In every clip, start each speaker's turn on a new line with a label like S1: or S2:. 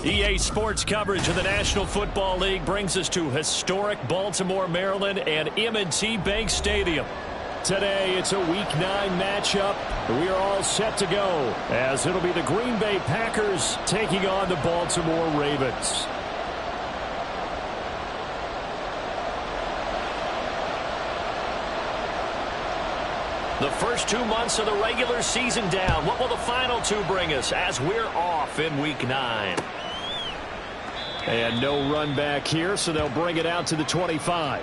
S1: EA Sports coverage of the National Football League brings us to historic Baltimore, Maryland and M&T Bank Stadium. Today, it's a Week 9 matchup. We are all set to go, as it'll be the Green Bay Packers taking on the Baltimore Ravens. The first 2 months of the regular season down. What will the final 2 bring us as we're off in Week 9? And no run back here, so they'll bring it out to the 25.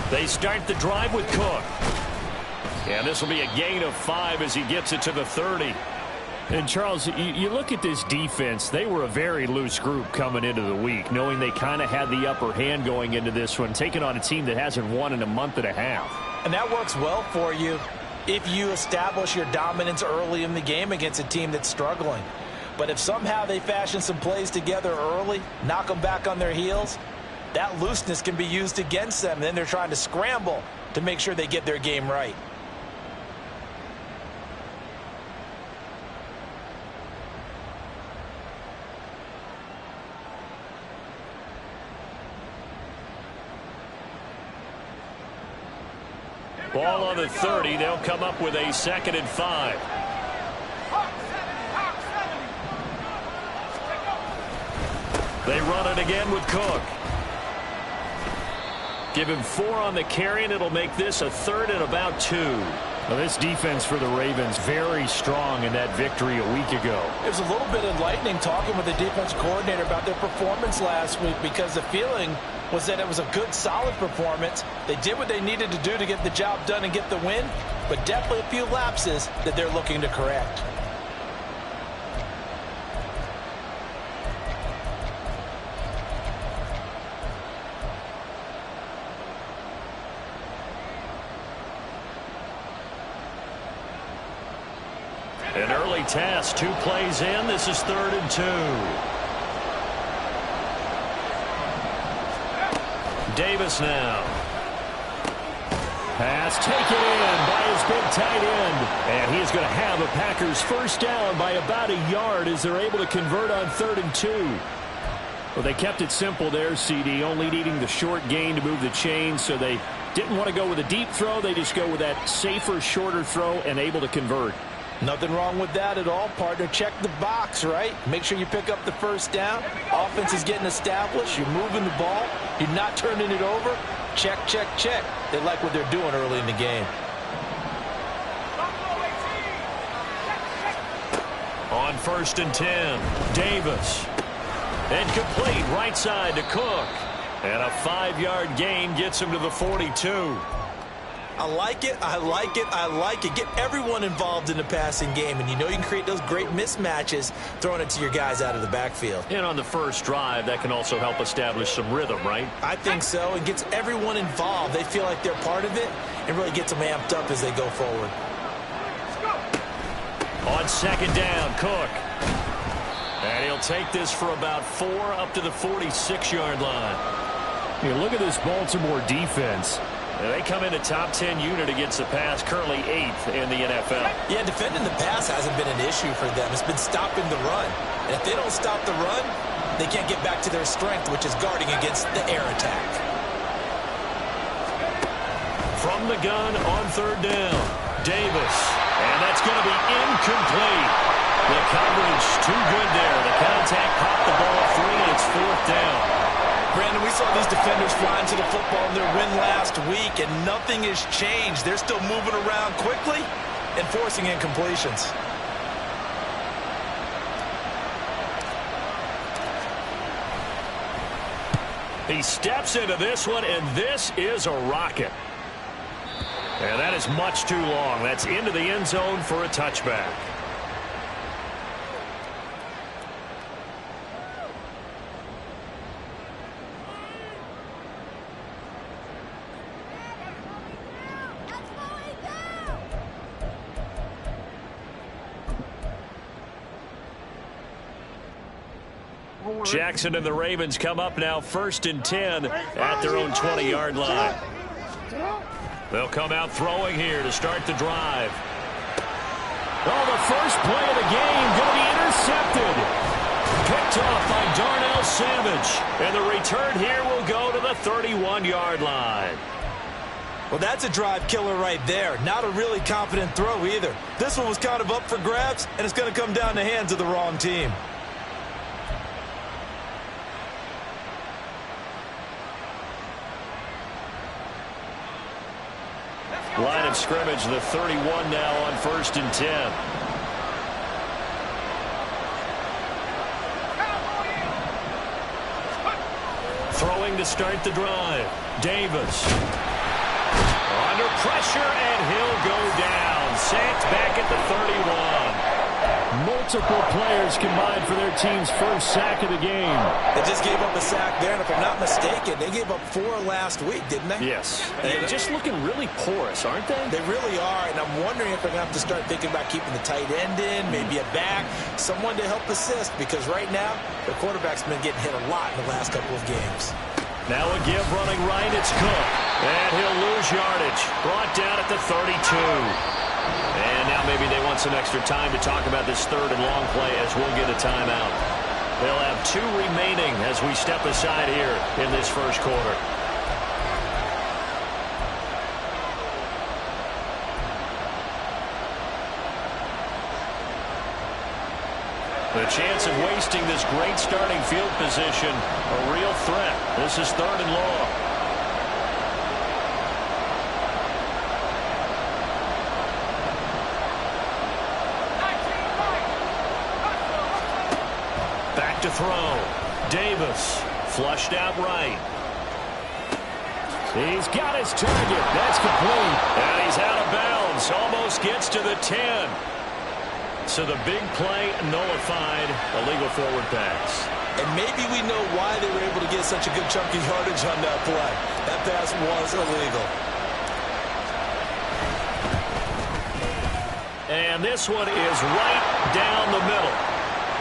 S1: They start the drive with Cook. And this will be a gain of 5 as he gets it to the 30. And, Charles, you look at this defense, they were a very loose group coming into the week, knowing they kind of had the upper hand going into this one, taking on a team that hasn't won in a month and a half.
S2: And that works well for you if you establish your dominance early in the game against a team that's struggling. But if somehow they fashion some plays together early, knock them back on their heels, that looseness can be used against them. Then they're trying to scramble to make sure they get their game right.
S1: Ball on the 30. They'll come up with a 2nd and 5. They run it again with Cook. Give him 4 on the carry, and it'll make this a 3rd and about 2. Now, this defense for the Ravens very strong in that victory a week ago.
S2: It was a little bit enlightening talking with the defense coordinator about their performance last week, because the feeling was that it was a good, solid performance. They did what they needed to do to get the job done and get the win, but definitely a few lapses that they're looking to correct.
S1: An early test, 2 plays in. This is 3rd and 2. Davis now. Pass taken in by his big tight end. And he is going to have a Packers first down by about a yard as they're able to convert on 3rd and 2. Well, they kept it simple there, CD, only needing the short gain to move the chain, so they didn't want to go with a deep throw. They just go with that safer, shorter throw and able to convert.
S2: Nothing wrong with that at all, partner. Check the box, right? Make sure you pick up the first down. Offense is getting established. You're moving the ball. You're not turning it over. Check, check, check. They like what they're doing early in the game.
S1: On 1st and 10, Davis. Incomplete, right side to Cook. And a 5-yard gain gets him to the 42.
S2: I like it, I like it, I like it. Get everyone involved in the passing game, and you know you can create those great mismatches throwing it to your guys out of the backfield.
S1: And on the first drive, that can also help establish some rhythm, right?
S2: I think so. It gets everyone involved. They feel like they're part of it and really gets them amped up as they go forward.
S1: On 2nd down, Cook. And he'll take this for about 4 up to the 46-yard line. You look at this Baltimore defense. They come in a top 10 unit against the pass, currently 8th in the NFL.
S2: Yeah, defending the pass hasn't been an issue for them. It's been stopping the run. And if they don't stop the run, they can't get back to their strength, which is guarding against the air attack.
S1: From the gun on 3rd down, Davis. And that's going to be incomplete. The coverage too good there. The contact popped the ball free, and it's 4th down.
S2: Brandon, we saw these defenders flying to the football in their win last week, and nothing has changed. They're still moving around quickly, and forcing incompletions.
S1: He steps into this one, and this is a rocket. And that is much too long. That's into the end zone for a touchback. Jackson and the Ravens come up now 1st and 10 at their own 20-yard line. They'll come out throwing here to start the drive. Oh, the first play of the game going to be intercepted. Picked off by Darnell Savage. And the return here will go to the 31-yard line.
S2: Well, that's a drive killer right there. Not a really confident throw either. This one was kind of up for grabs, and it's going to come down the hands of the wrong team.
S1: Line of scrimmage, the 31 now on 1st and 10. Throwing to start the drive. Davis. Under pressure, and he'll go down. Sacked back at the 31. Multiple players combined for their team's first sack of the game.
S2: They just gave up a sack there, and if I'm not mistaken, they gave up 4 last week, didn't they?
S1: Yes. They're just looking really porous, aren't they?
S2: They really are, and I'm wondering if they're going to have to start thinking about keeping the tight end in, maybe a back, someone to help assist, because right now, their quarterback's been getting hit a lot in the last couple of games.
S1: Now a give running right, it's Cook. And he'll lose yardage. Brought down at the 32. And now maybe they want some extra time to talk about this 3rd and long play as we'll get a timeout. They'll have 2 remaining as we step aside here in this first quarter. The chance of wasting this great starting field position, a real threat. This is 3rd and long. Back to throw. Davis flushed out right. He's got his target. That's complete. And he's out of bounds. Almost gets to the 10. So the big play nullified, illegal forward pass.
S2: And maybe we know why they were able to get such a good chunk of yardage on that play. That pass was illegal.
S1: And this one is right down the middle.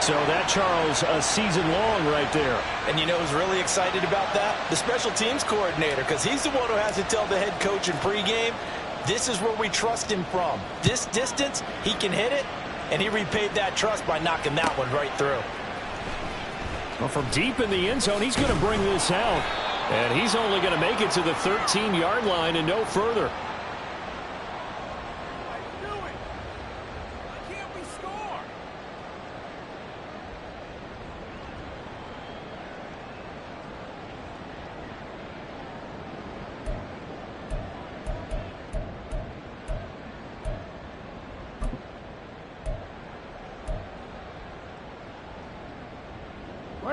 S1: So that, Charles, a season long right there.
S2: And you know who's really excited about that? The special teams coordinator, because he's the one who has to tell the head coach in pregame, this is where we trust him from. This distance, he can hit it, and he repaid that trust by knocking that one right through.
S1: Well, from deep in the end zone, he's going to bring this out. And he's only going to make it to the 13-yard line and no further.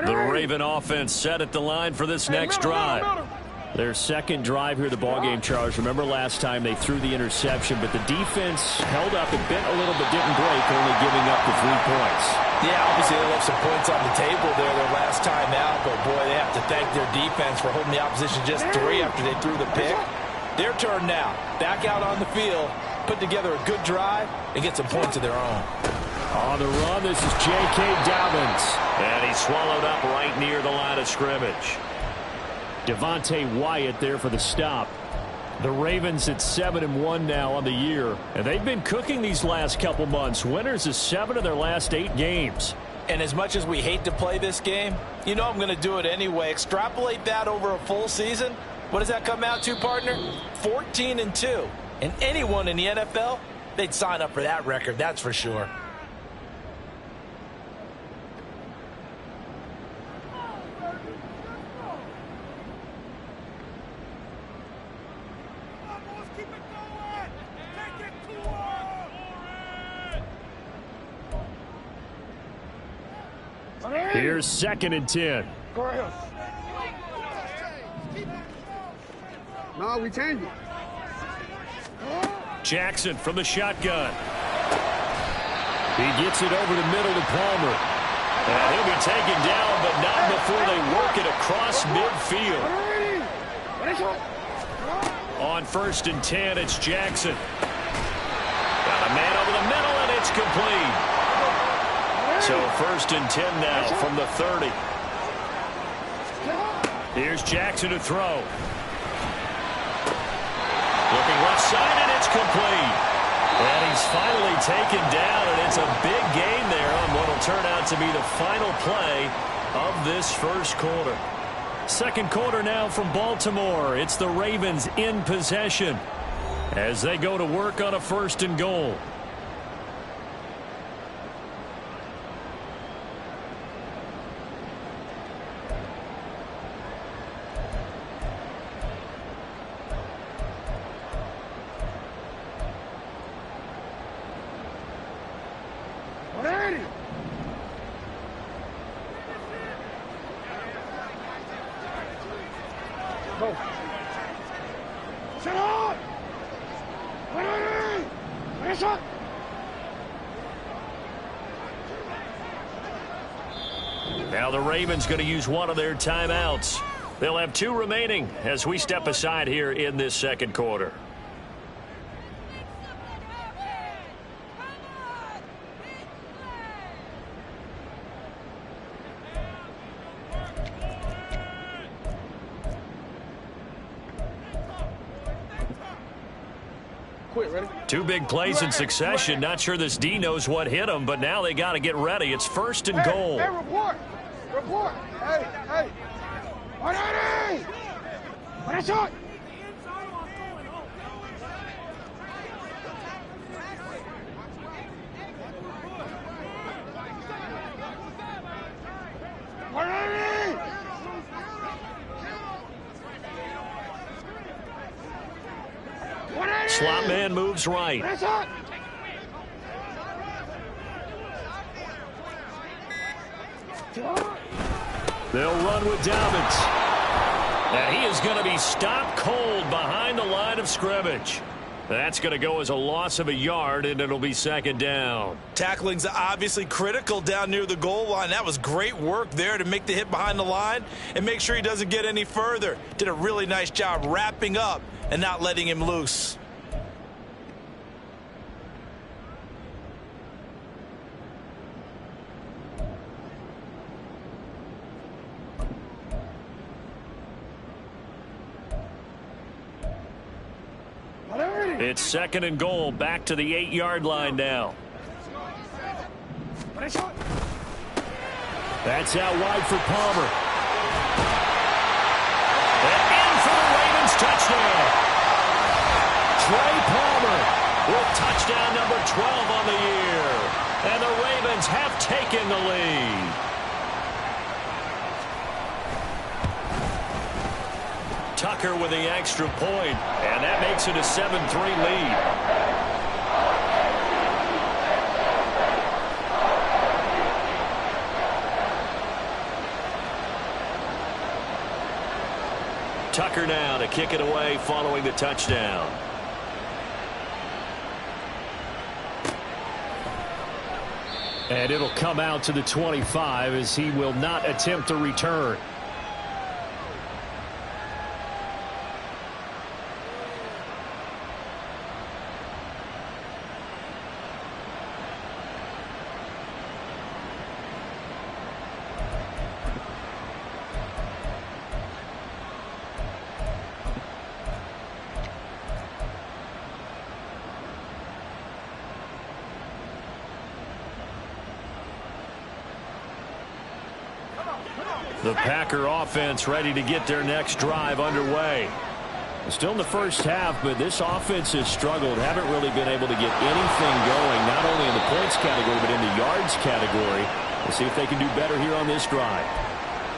S1: The Raven offense set at the line for this next drive. Their second drive here, the ballgame, Charles. Remember last time they threw the interception, but the defense held up. It bent a little but didn't break, only giving up the 3 points.
S2: Yeah, obviously they left some points on the table there their last time out, but boy, they have to thank their defense for holding the opposition just 3 after they threw the pick. Their turn now. Back out on the field, put together a good drive, and get some points of their own.
S1: On the run, this is J.K. Dobbins. And he's swallowed up right near the line of scrimmage. Devontae Wyatt there for the stop. The Ravens at 7-1 now on the year. And they've been cooking these last couple months. Winners of 7 of their last 8 games.
S2: And as much as we hate to play this game, you know I'm going to do it anyway. Extrapolate that over a full season. What does that come out to, partner? 14-2. And anyone in the NFL, they'd sign up for that record, that's for sure.
S1: Here's 2nd and 10.
S3: Go ahead. No, we changed it.
S1: Jackson from the shotgun. He gets it over the middle to Palmer. And he'll be taken down, but not before they work it across midfield. On 1st and 10, it's Jackson. Got a man over the middle, and it's complete. So 1st and 10 now from the 30. Here's Jackson to throw. Looking left side, and it's complete. And he's finally taken down, and it's a big gain there on what will turn out to be the final play of this first quarter. 2nd quarter now from Baltimore. It's the Ravens in possession as they go to work on a 1st and goal. Now the Ravens going to use one of their timeouts. They'll have 2 remaining as we step aside here in this 2nd quarter.
S3: Ready?
S1: 2 big plays in succession. Not sure this D knows what hit him, but now they got to get ready. It's 1st and goal.
S3: Hey, report! Report! Hey, hey! What are you?
S1: Slot man moves right. They'll run with Dobbins. And he is going to be stopped cold behind the line of scrimmage. That's going to go as a loss of a yard, and it'll be 2nd down.
S2: Tackling's obviously critical down near the goal line. That was great work there to make the hit behind the line and make sure he doesn't get any further. Did a really nice job wrapping up and not letting him loose.
S1: It's 2nd and goal, back to the 8-yard line now. That's out wide for Palmer. And in for the Ravens touchdown. Trey Palmer with touchdown number 12 on the year. And the Ravens have taken the lead. Tucker with the extra point, and that makes it a 7-3 lead. Tucker now to kick it away following the touchdown. And it'll come out to the 25 as he will not attempt a return. The Packer offense ready to get their next drive underway. Still in the first half, but this offense has struggled. Haven't really been able to get anything going, not only in the points category, but in the yards category. We'll see if they can do better here on this drive.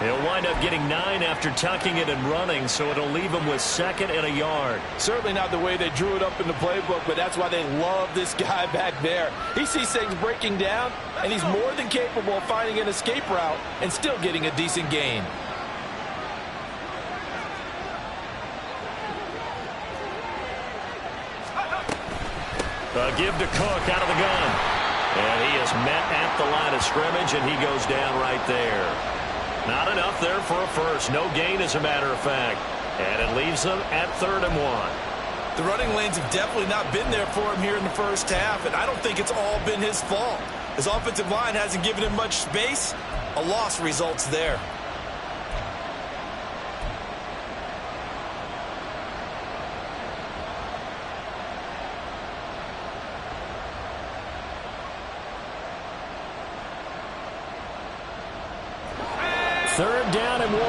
S1: He'll wind up getting 9 after tucking it and running, so it'll leave him with 2nd and a yard.
S2: Certainly not the way they drew it up in the playbook, but that's why they love this guy back there. He sees things breaking down, and he's more than capable of finding an escape route and still getting a decent gain.
S1: A give to Cook out of the gun. And he is met at the line of scrimmage, and he goes down right there. Not enough there for a first. No gain, as a matter of fact. And it leaves them at 3rd and 1.
S2: The running lanes have definitely not been there for him here in the first half, and I don't think it's all been his fault. His offensive line hasn't given him much space. A loss results there.
S1: Third down and 1.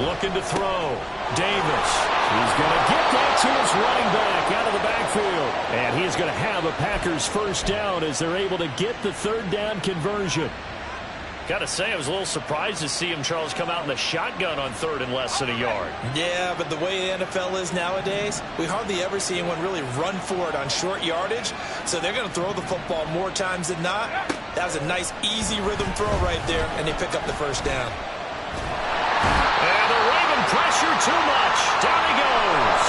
S1: Looking to throw. Davis. He's going to get that to his running back out of the backfield. And he's going to have a Packers first down as they're able to get the 3rd down conversion. Got to say, I was a little surprised to see him, Charles, come out in the shotgun on 3rd and less than a yard.
S2: Yeah, but the way the NFL is nowadays, we hardly ever see anyone really run for it on short yardage. So they're going to throw the football more times than not. That was a nice, easy rhythm throw right there, and they pick up the first down.
S1: And the Raven pressure too much. Down he goes.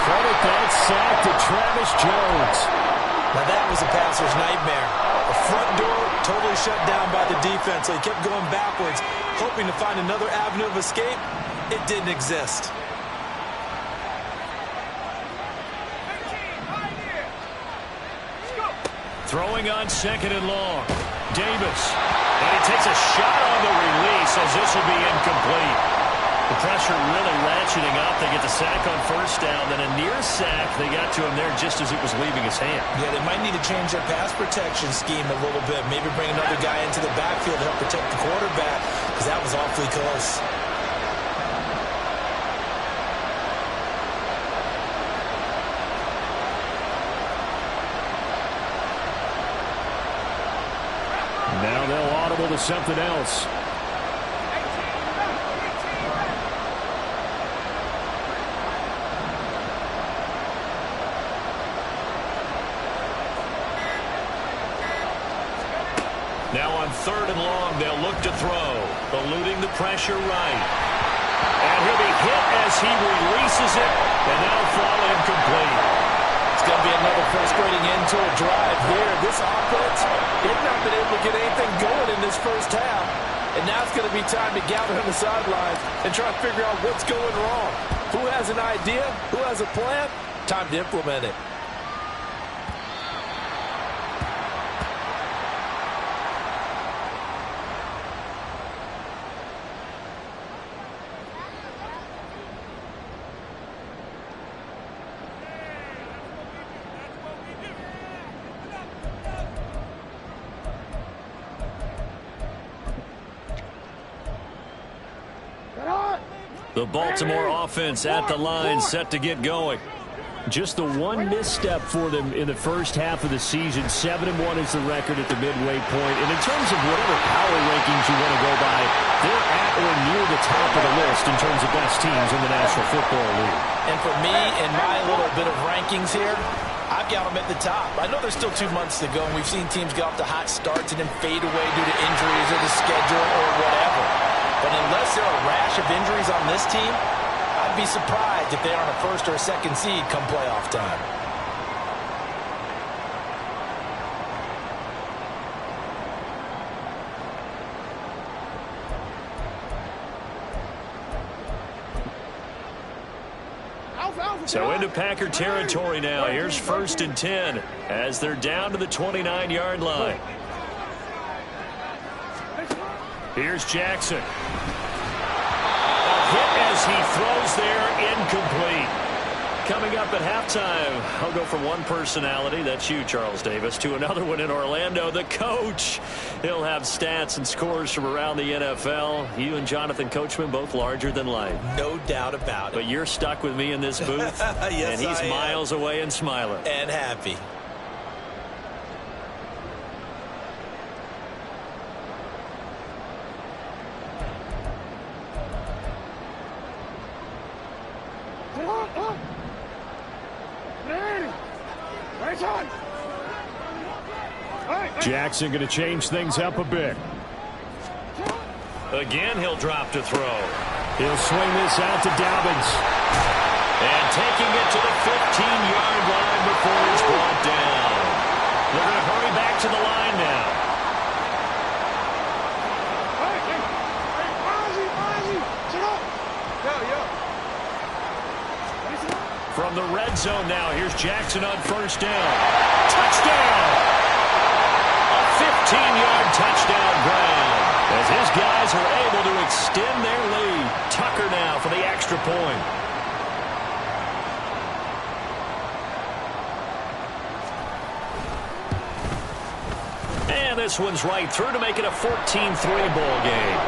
S1: Credit that sack to Travis Jones.
S2: Now that was a passer's nightmare. The front door totally shut down by the defense, so he kept going backwards, hoping to find another avenue of escape. It didn't exist.
S1: Throwing on 2nd and long. Davis. And he takes a shot on the release as this will be incomplete. The pressure really ratcheting up. They get the sack on first down. Then a near sack. They got to him there just as it was leaving his hand.
S2: Yeah, they might need to change their pass protection scheme a little bit. Maybe bring another guy into the backfield to help protect the quarterback, because that was awfully close.
S1: Now they'll audible to something else. Now on 3rd and long, they'll look to throw. Eluding the pressure right. And he'll be hit as he releases it, and that'll fall incomplete.
S2: It's going to be another frustrating end to a drive here. This offense, they've not been able to get anything going in this first half. And now it's going to be time to gather on the sidelines and try to figure out what's going wrong. Who has an idea? Who has a plan? Time to implement it.
S1: The Baltimore offense at the line, set to get going. Just the one misstep for them in the first half of the season. 7-1 is the record at the midway point. And in terms of whatever power rankings you want to go by, they're at or near the top of the list in terms of best teams in the National Football League.
S2: And for me, in my little bit of rankings here, I've got them at the top. I know there's still 2 months to go, and we've seen teams get off to hot starts and then fade away due to injuries or the schedule or whatever. But unless there are a rash of injuries on this team, I'd be surprised if they aren't a first or a second seed come playoff time.
S1: So into Packer territory now. Here's 1st and 10 as they're down to the 29-yard line. Here's Jackson. A hit as he throws there, incomplete. Coming up at halftime, I'll go from one personality, that's you, Charles Davis, to another one in Orlando, the coach. He'll have stats and scores from around the NFL. You and Jonathan Coachman, both larger than life.
S2: No doubt about it.
S1: But you're stuck with me in this booth,
S2: yes,
S1: and he's miles away and smiling.
S2: And happy.
S1: Jackson going to change things up a bit.
S4: Again, he'll drop to throw.
S1: He'll swing this out to Dobbins.
S4: And taking it to the 15-yard line before he's brought down. They're going to hurry back to the line now. From the red zone now, here's Jackson on first down. Touchdown! A 15-yard touchdown ground. As his guys are able to extend their lead. Tucker now for the extra point. And this one's right through to make it a 14-3 ball game.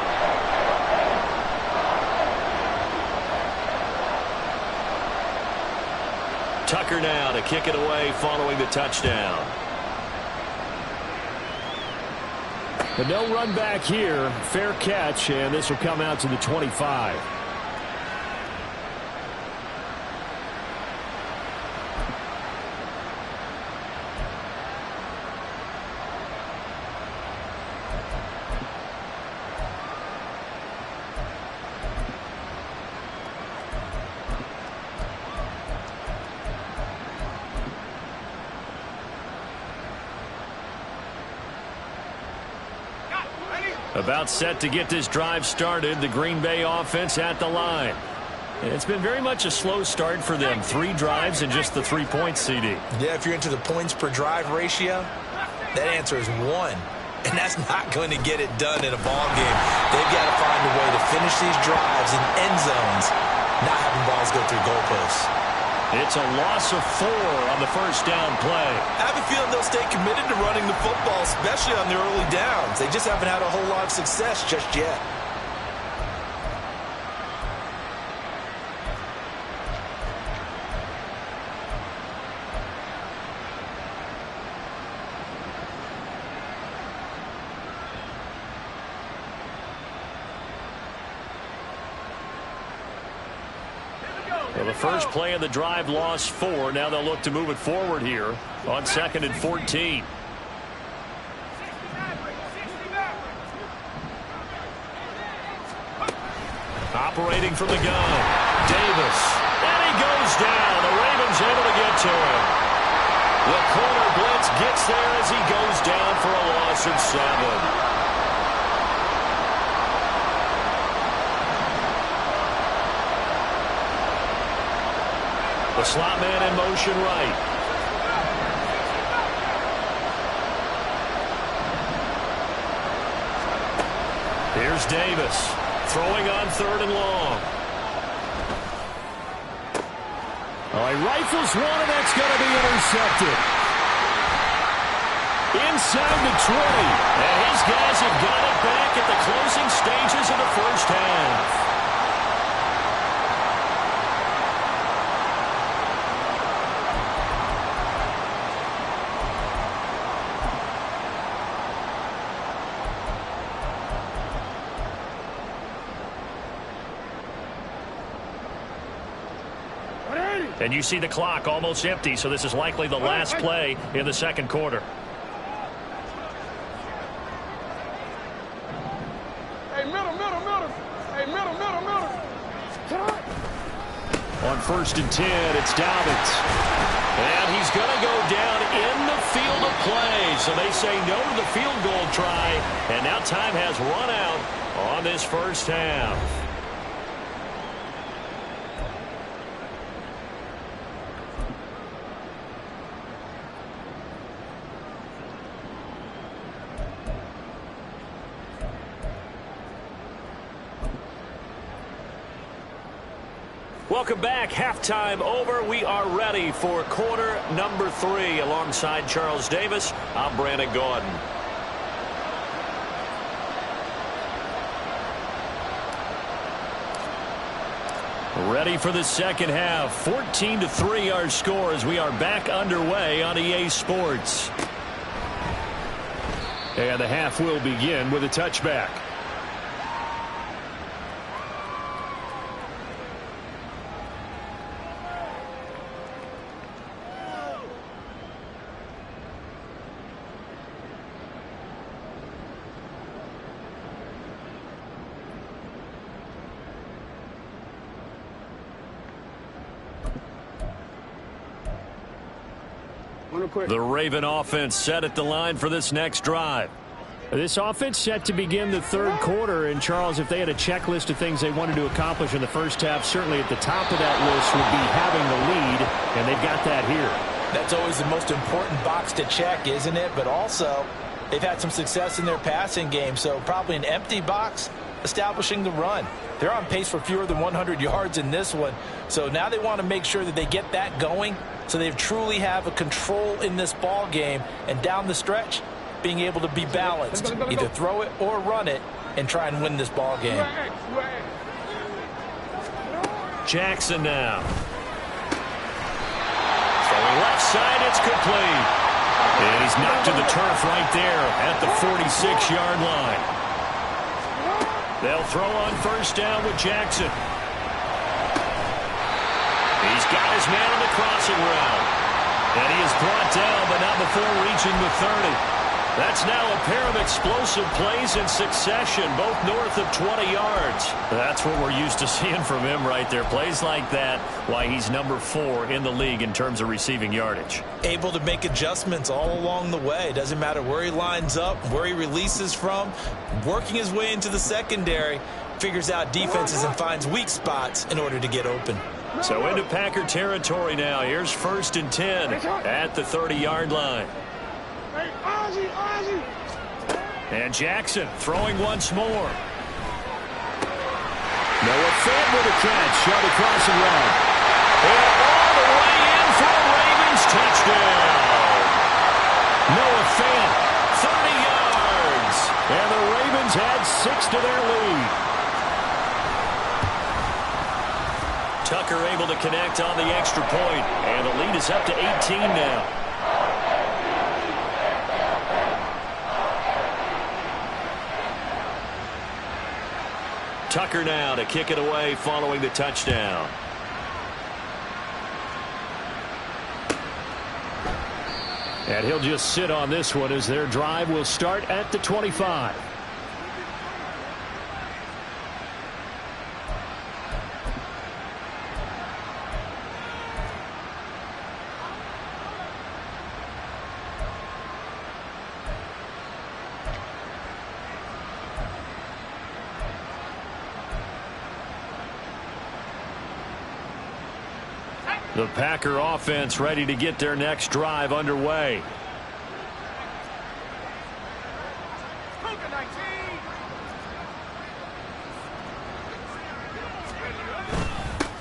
S4: Tucker now to kick it away following the touchdown.
S1: But no run back here. Fair catch, and this will come out to the 25. About set to get this drive started. The Green Bay offense at the line. It's been very much a slow start for them. 3 drives and just the 3 points, CD.
S2: Yeah, if you're into the points per drive ratio, that answer is 1. And that's not going to get it done in a ball game. They've got to find a way to finish these drives in end zones, not having balls go through goalposts.
S1: It's a loss of 4 on the first down play.
S2: I have a feeling they'll stay committed to running the football, especially on the early downs. They just haven't had a whole lot of success just yet.
S1: Well, the first play of the drive lost 4. Now they'll look to move it forward here on 2nd and 14. Operating from the gun. Davis. And he goes down. The Ravens able to get to him. The corner blitz gets there as he goes down for a loss of 7. The slot man in motion right. Here's Davis. Throwing on 3rd and long. Oh, he rifles one, and that's going to be intercepted. Inside the 20. And his guys have got it back at the closing stages of the first half. And you see the clock almost empty, so this is likely the last play in the second quarter.
S3: Hey, middle. Hey, middle.
S1: On 1st and 10, it's Dobbins. And he's going to go down in the field of play. So they say no to the field goal try. And now time has run out on this first half. Welcome back. Halftime over. We are ready for quarter number 3. Alongside Charles Davis, I'm Brandon Gordon. Ready for the second half. 14-3 our score as we are back underway on EA Sports. And the half will begin with a touchback.
S3: real quick.
S4: The Raven offense set at the line for this next drive.
S1: This offense set to begin the third quarter, and Charles, if they had a checklist of things they wanted to accomplish in the first half, certainly at the top of that list would be having the lead, and they've got that here.
S2: That's always the most important box to check, isn't it? But also, they've had some success in their passing game, so probably an empty box establishing the run. They're on pace for fewer than 100 yards in this one, so now they want to make sure that they get that going so they truly have a control in this ball game, and down the stretch, being able to be balanced, either throw it or run it, and try and win this ball game.
S4: Jackson now. Throwing left side, it's complete. And he's knocked to the turf right there at the 46-yard line. They'll throw on first down with Jackson. He's got his man on the crossing route. And he is brought down, but not before reaching the 30. That's now a pair of explosive plays in succession, both north of 20 yards. That's what we're used to seeing from him right there. Plays like that, why he's number 4 in the league in terms of receiving yardage.
S2: Able to make adjustments all along the way. Doesn't matter where he lines up, where he releases from. Working his way into the secondary, figures out defenses and finds weak spots in order to get open.
S4: So into Packer territory now. Here's 1st and 10 at the 30-yard line. And Jackson throwing once more.
S1: Noah Fant with a catch on the crossing route.
S4: And all the way in for a Ravens touchdown.
S1: Noah Fant, 30 yards. And the Ravens add 6 to their lead.
S4: Tucker able to connect on the extra point. And the lead is up to 18 now. Tucker now to kick it away following the touchdown.
S1: And he'll just sit on this one as their drive will start at the 25.
S4: The Packer offense ready to get their next drive underway.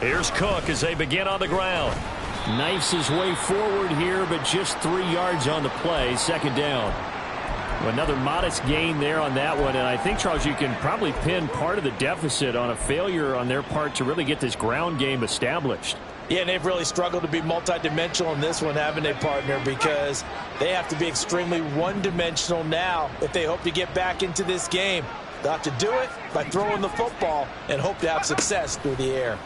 S4: Here's Cook as they begin on the ground.
S1: Knifes his way forward here, but just 3 yards on the play. 2nd down. Another modest gain there on that one, and I think, Charles, you can probably pin part of the deficit on a failure on their part to really get this ground game established.
S2: Yeah, and they've really struggled to be multidimensional in this one, haven't they, partner? Because they have to be extremely one-dimensional now if they hope to get back into this game. They'll have to do it by throwing the football and hope to have success through the air.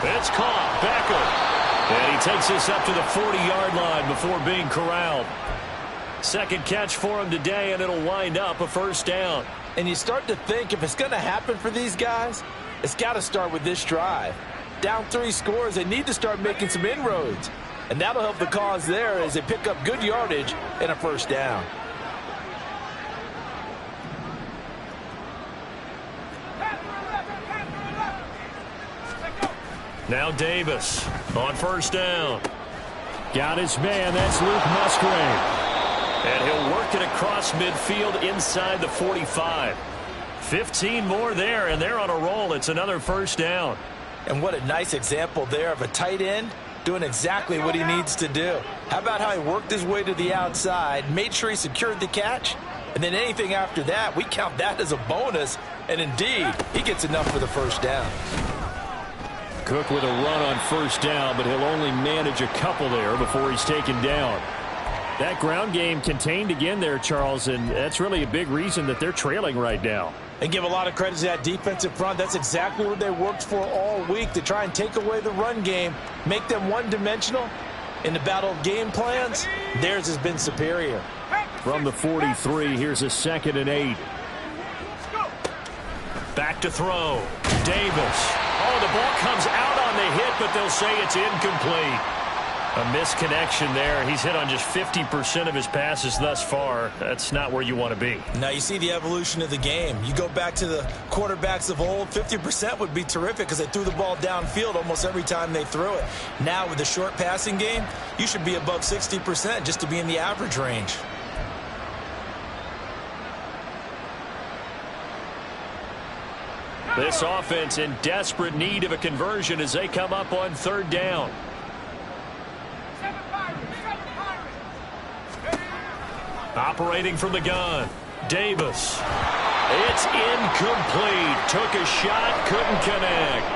S4: It's caught. Beckham. And he takes this up to the 40-yard line before being corralled. 2nd catch for him today, and it'll wind up a 1st down.
S2: And you start to think if it's going to happen for these guys, it's got to start with this drive. Down 3 scores, they need to start making some inroads. And that'll help the cause there as they pick up good yardage and a 1st down.
S4: Now Davis on 1st down.
S1: Got his man. That's Luke Musgrave.
S4: And he'll work it across midfield inside the 45. 15 more there, and they're on a roll. It's another 1st down.
S2: And what a nice example there of a tight end doing exactly what he needs to do. How about how he worked his way to the outside, made sure he secured the catch, and then anything after that, we count that as a bonus. And indeed, he gets enough for the 1st down.
S1: Cook with a run on 1st down, but he'll only manage a couple there before he's taken down. That ground game contained again there, Charles, and that's really a big reason that they're trailing right now.
S2: And give a lot of credit to that defensive front. That's exactly what they worked for all week, to try and take away the run game, make them one-dimensional. In the battle of game plans, theirs has been superior.
S1: From the 43, here's a 2nd and 8.
S4: Back to throw. Davis. Oh, the ball comes out on the hit, but they'll say it's incomplete.
S1: A misconnection there. He's hit on just 50% of his passes thus far. That's not where you want to be.
S2: Now you see the evolution of the game. You go back to the quarterbacks of old, 50% would be terrific because they threw the ball downfield almost every time they threw it. Now with the short passing game, you should be above 60% just to be in the average range.
S1: This offense in desperate need of a conversion as they come up on third down. Operating from the gun, Davis. It's incomplete. Took a shot, couldn't connect.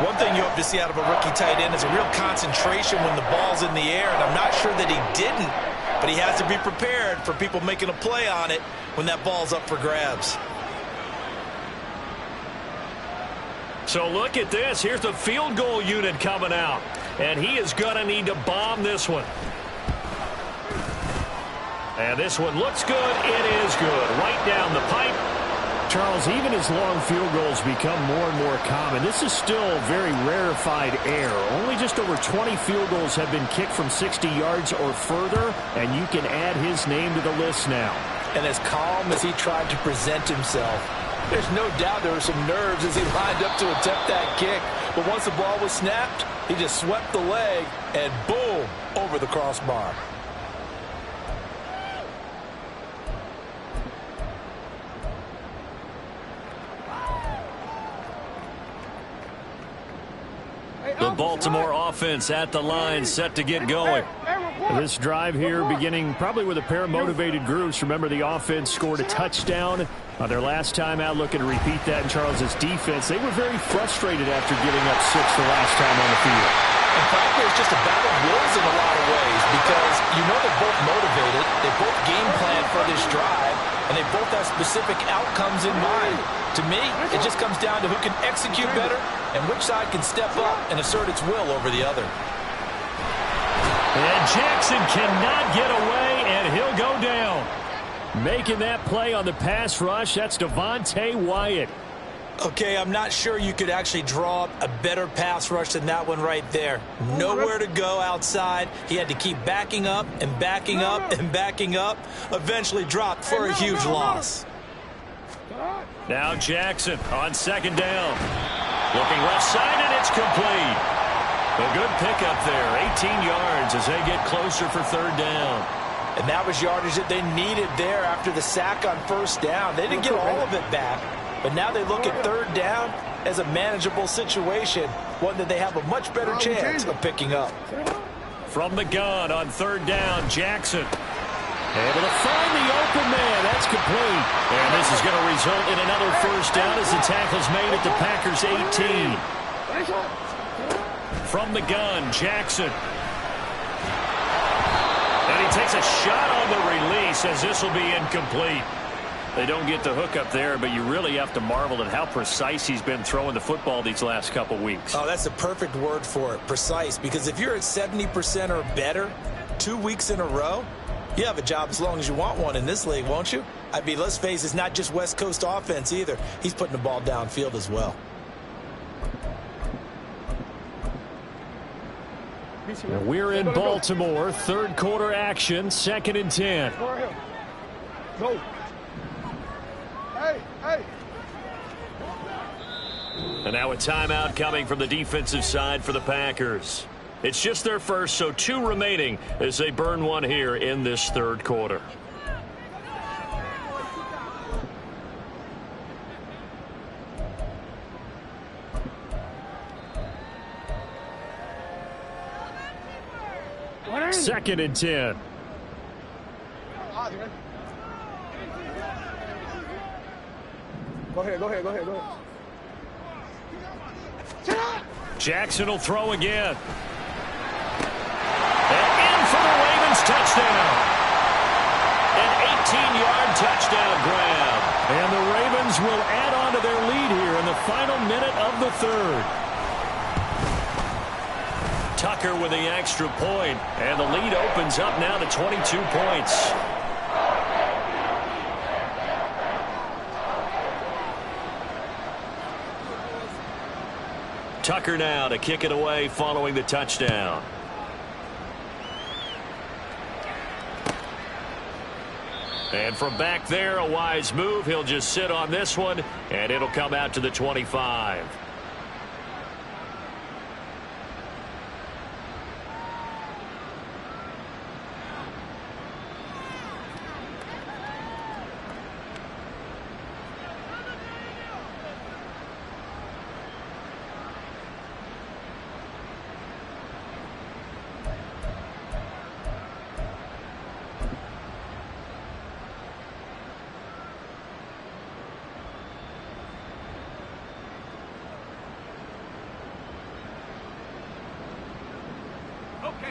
S2: One thing you hope to see out of a rookie tight end is a real concentration when the ball's in the air, and I'm not sure that he didn't, but he has to be prepared for people making a play on it when that ball's up for grabs.
S1: So look at this. Here's the field goal unit coming out, and he is going to need to bomb this one. And this one looks good. It is good. Right down the pipe. Charles, even as long field goals become more and more common, this is still very rarefied air. Only just over 20 field goals have been kicked from 60 yards or further, and you can add his name to the list now.
S2: And as calm as he tried to present himself, there's no doubt there were some nerves as he lined up to attempt that kick. But once the ball was snapped, he just swept the leg and boom, over the crossbar.
S1: The Baltimore offense at the line, set to get going. This drive here beginning probably with a pair of motivated groups. Remember, the offense scored a touchdown on their last time out. Looking to repeat that in Charles's defense. They were very frustrated after giving up 6 the last time on the field.
S2: And frankly, it's just a battle of wills in a lot of ways because you know they're both motivated. They both game plan for this drive, and they both have specific outcomes in mind. To me, it just comes down to who can execute better and which side can step up and assert its will over the other.
S1: And Jackson cannot get away, and he'll go down. Making that play on the pass rush, that's Devontae Wyatt.
S2: Okay, I'm not sure you could actually draw up a better pass rush than that one right there. Nowhere to go outside. He had to keep backing up and backing up and backing up. Eventually dropped for a huge loss.
S1: Now Jackson on second down. Looking left side, and it's complete. A good pickup there, 18 yards as they get closer for third down.
S2: And that was yardage that they needed there after the sack on first down. They didn't get all of it back, but now they look at third down as a manageable situation, one that they have a much better chance of picking up.
S1: From the gun on third down, Jackson. Able to find the open man. That's complete. And this is going to result in another first down as the tackle's made at the Packers' 18. From the gun, Jackson. And he takes a shot on the release as this will be incomplete. They don't get the hook up there, but you really have to marvel at how precise he's been throwing the football these last couple weeks.
S2: Oh, that's the perfect word for it, precise. Because if you're at 70% or better 2 weeks in a row, you have a job as long as you want one in this league, won't you? I mean, let's face it, it's not just West Coast offense either. He's putting the ball downfield as well.
S1: We're in Baltimore, third quarter action, 2nd and 10.
S3: Go. Hey, hey.
S1: And now a timeout coming from the defensive side for the Packers. It's just their first, so 2 remaining as they burn one here in this third quarter. Second and 10.
S3: Go ahead.
S1: Jackson will throw again. And in for the Ravens touchdown. An 18-yard touchdown grab. And the Ravens will add on to their lead here in the final minute of the third. Tucker with the extra point, and the lead opens up now to 22 points. Tucker now to kick it away following the touchdown.
S4: And from back there, a wise move. He'll just sit on this one, and it'll come out to the 25.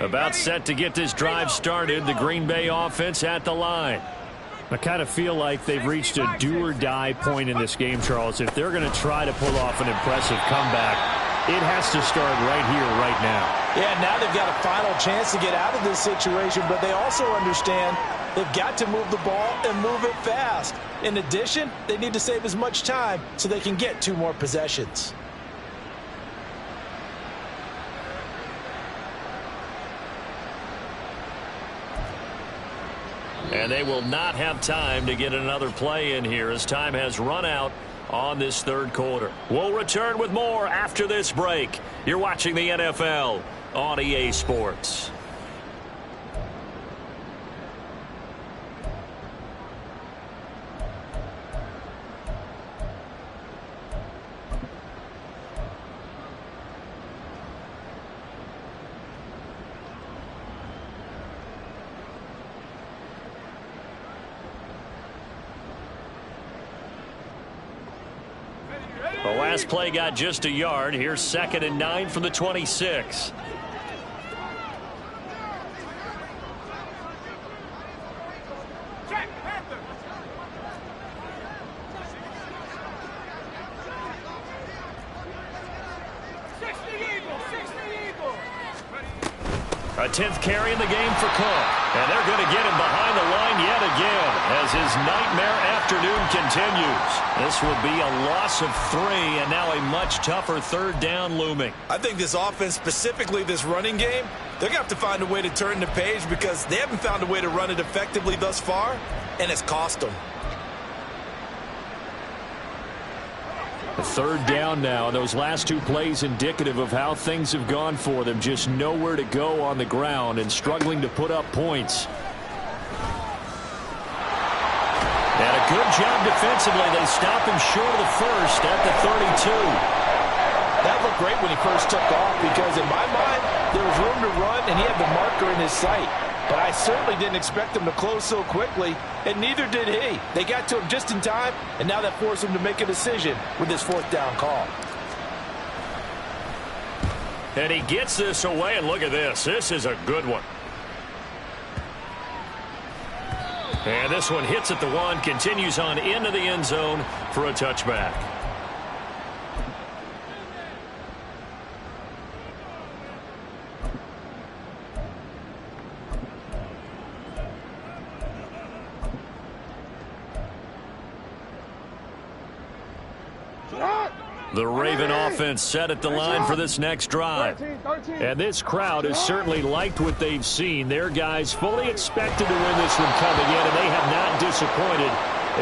S4: About set to get this drive started, the Green Bay offense at the line.
S1: I kind of feel like they've reached a do-or-die point in this game, Charles. If they're going to try to pull off an impressive comeback, it has to start right here, right now.
S2: Yeah, now they've got a final chance to get out of this situation, but they also understand they've got to move the ball and move it fast. In addition, they need to save as much time so they can get 2 more possessions.
S4: And they will not have time to get another play in here as time has run out on this third quarter. We'll return with more after this break. You're watching the NFL on EA Sports. The last play got just a yard. Here's 2nd and 9 from the 26. A 10th carry in the game for Cook. And they're going to get him behind the line yet again as his nightmare afternoon continues. This will be a loss of 3 and now a much tougher 3rd down looming.
S2: I think this offense, specifically this running game, they're going to have to find a way to turn the page because they haven't found a way to run it effectively thus far, and it's cost them.
S1: A 3rd down now, and those last 2 plays indicative of how things have gone for them. Just nowhere to go on the ground and struggling to put up points.
S4: And a good job defensively. They stop him short of the first at the 32.
S2: That looked great when he first took off because in my mind, there was room to run and he had the marker in his sight. But I certainly didn't expect him to close so quickly, and neither did he. They got to him just in time, and now that forced him to make a decision with his 4th down call.
S4: And he gets this away, and look at this. This is a good one. And this one hits at the 1, continues on into the end zone for a touchback. The Raven offense set at the line for this next drive.
S3: 13.
S1: And this crowd has certainly liked what they've seen. Their guys fully expected to win this one coming in, and they have not disappointed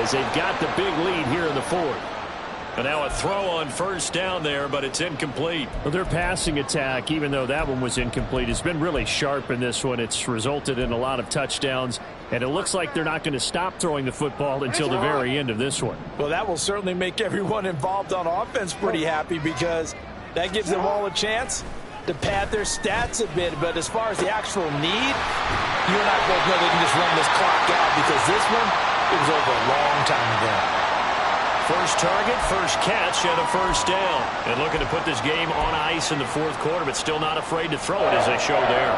S1: as they've got the big lead here in the 4th.
S4: And now a throw on 1st down there, but it's incomplete.
S1: Well, their passing attack, even though that one was incomplete, has been really sharp in this one. It's resulted in a lot of touchdowns, and it looks like they're not going to stop throwing the football until the very end of this one.
S2: Well, that will certainly make everyone involved on offense pretty happy because that gives them all a chance to pad their stats a bit. But as far as the actual need, you and I both know they can just run this clock out because this one, it was over a long time ago.
S4: First target, first catch, and a 1st down. And looking to put this game on ice in the 4th quarter, but still not afraid to throw it as they show there.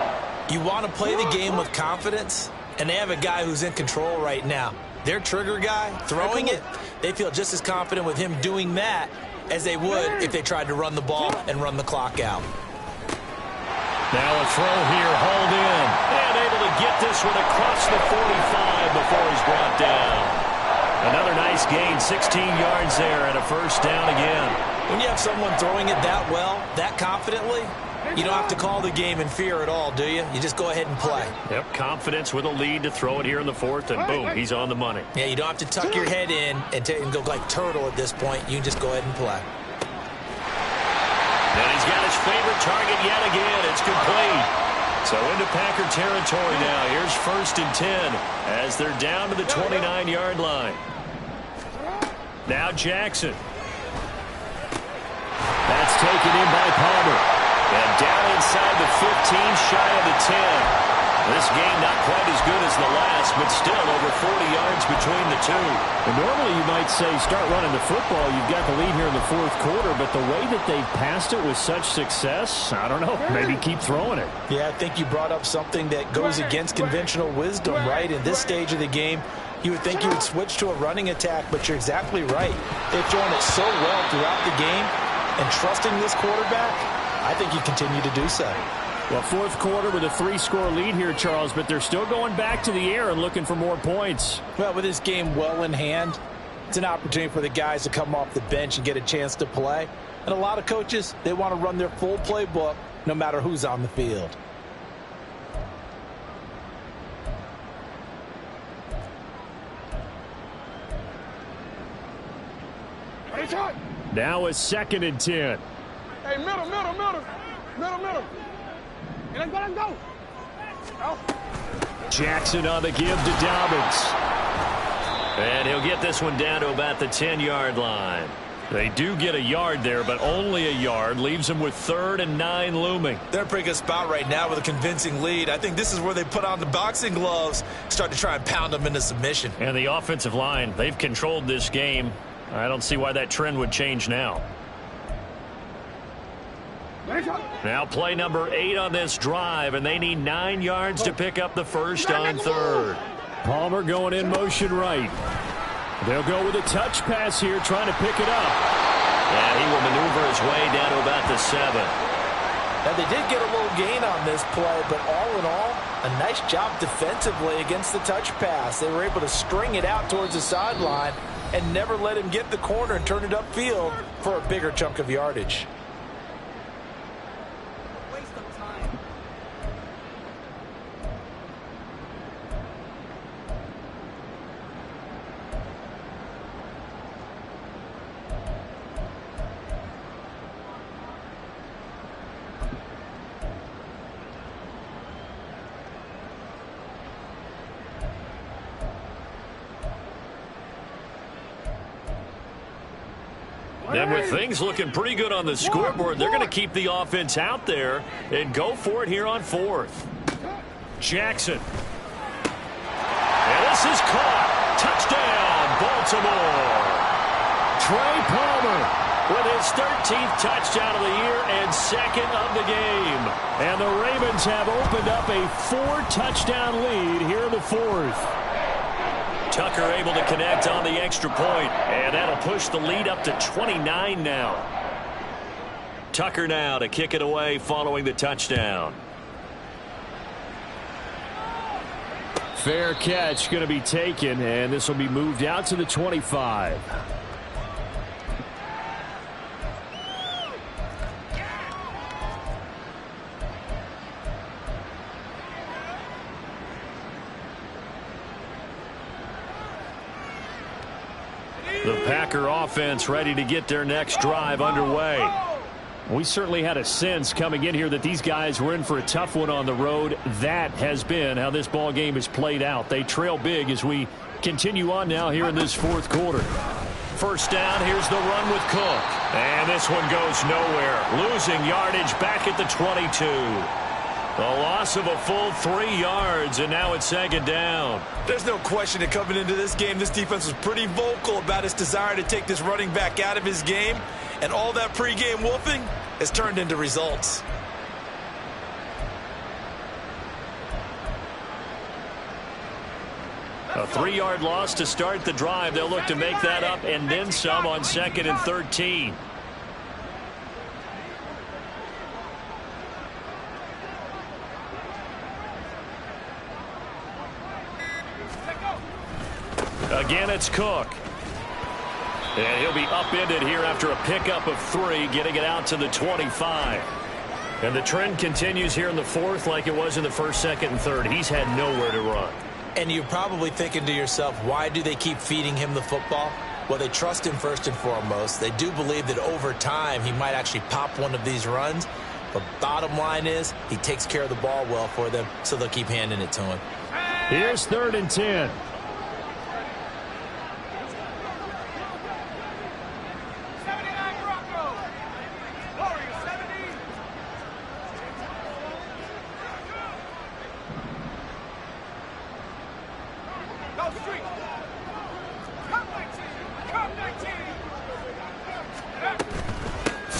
S2: You want to play the game with confidence, and they have a guy who's in control right now. Their trigger guy, throwing it, they feel just as confident with him doing that as they would if they tried to run the ball and run the clock out.
S4: Now a throw here, hauled in, and able to get this one across the 45 before he's brought down. Another nice gain, 16 yards there, and a 1st down again.
S2: When you have someone throwing it that well, that confidently, You don't have to call the game in fear at all, do you? You just go ahead and play.
S4: Yep, confidence with a lead to throw it here in the fourth, and boom, he's on the money.
S2: Yeah, you don't have to tuck your head in and go like turtle at this point. You can just go ahead and play.
S4: And he's got his favorite target yet again. It's complete. So into Packer territory now. Here's 1st and 10 as they're down to the 29-yard line. Now Jackson.
S1: That's taken in by Palmer.
S4: And down inside the 15, shy of the 10. This game not quite as good as the last, but still over 40 yards between the two.
S1: And normally you might say start running the football. You've got the lead here in the fourth quarter, but the way that they've passed it with such success, I don't know, maybe keep throwing it.
S2: Yeah, I think you brought up something that goes against conventional wisdom, right? In this stage of the game, you would think you would switch to a running attack, but you're exactly right. They've thrown it so well throughout the game, and trusting this quarterback, I think you continue to do so.
S1: Well, fourth quarter with a 3-score lead here, Charles, but they're still going back to the air and looking for more points.
S2: Well, with this game well in hand, it's an opportunity for the guys to come off the bench and get a chance to play. And a lot of coaches, they want to run their full playbook no matter who's on the field.
S1: Now a 2nd and 10.
S3: Hey, middle. And let him go.
S1: Jackson on the give to Dobbins.
S4: And he'll get this one down to about the 10-yard line. They do get a yard there, but only a yard. Leaves them with 3rd and 9 looming.
S2: They're in a pretty good spot right now with a convincing lead. I think this is where they put on the boxing gloves, start to try and pound them into submission.
S4: And the offensive line, they've controlled this game. I don't see why that trend would change now. Now play number 8 on this drive, and they need 9 yards to pick up the first on 3rd.
S1: Palmer going in motion right. They'll go with a touch pass here, trying to pick it up.
S4: And he will maneuver his way down to about the 7.
S2: Now, they did get a little gain on this play, but all in all, a nice job defensively against the touch pass. They were able to string it out towards the sideline and never let him get the corner and turn it upfield for a bigger chunk of yardage.
S4: And with things looking pretty good on the scoreboard, they're going to keep the offense out there and go for it here on 4th. Jackson. And this is caught. Touchdown, Baltimore.
S1: Trey Palmer
S4: with his 13th touchdown of the year and 2nd of the game.
S1: And the Ravens have opened up a 4-touchdown lead here in the 4th.
S4: Tucker able to connect on the extra point, and that'll push the lead up to 29 now. Tucker now to kick it away following the touchdown.
S1: Fair catch going to be taken, and this will be moved out to the 25.
S4: The Packer offense ready to get their next drive underway.
S1: We certainly had a sense coming in here that these guys were in for a tough one on the road. That has been how this ball game has played out. They trail big as we continue on now here in this 4th quarter.
S4: First down, here's the run with Cook. And this one goes nowhere. Losing yardage back at the 22. The loss of a full 3 yards, and now it's 2nd down.
S2: There's no question that coming into this game, this defense was pretty vocal about its desire to take this running back out of his game, and all that pregame wolfing has turned into results.
S4: A 3-yard loss to start the drive. They'll look to make that up and then some on 2nd and 13. Again, it's Cook. And he'll be upended here after a pickup of 3, getting it out to the 25.
S1: And the trend continues here in the fourth like it was in the first, second, and third. He's had nowhere to run.
S2: And you're probably thinking to yourself, why do they keep feeding him the football? Well, they trust him first and foremost. They do believe that over time he might actually pop one of these runs. But bottom line is he takes care of the ball well for them, so they'll keep handing it to him.
S1: Here's 3rd and 10.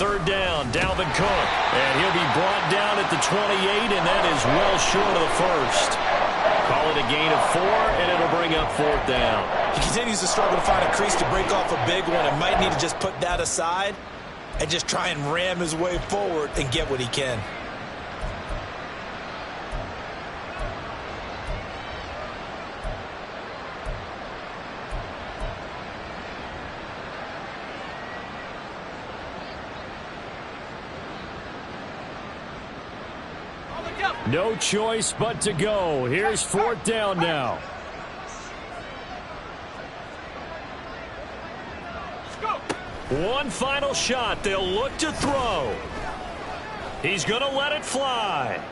S1: Third down, Dalvin Cook. And he'll be brought down at the 28, and that is well short of the first. Call it a gain of 4, and it'll bring up 4th down.
S2: He continues to struggle to find a crease to break off a big one and might need to just put that aside and just try and ram his way forward and get what he can.
S1: No choice but to go. Here's 4th down now. One final shot. They'll look to throw. He's going to let it fly.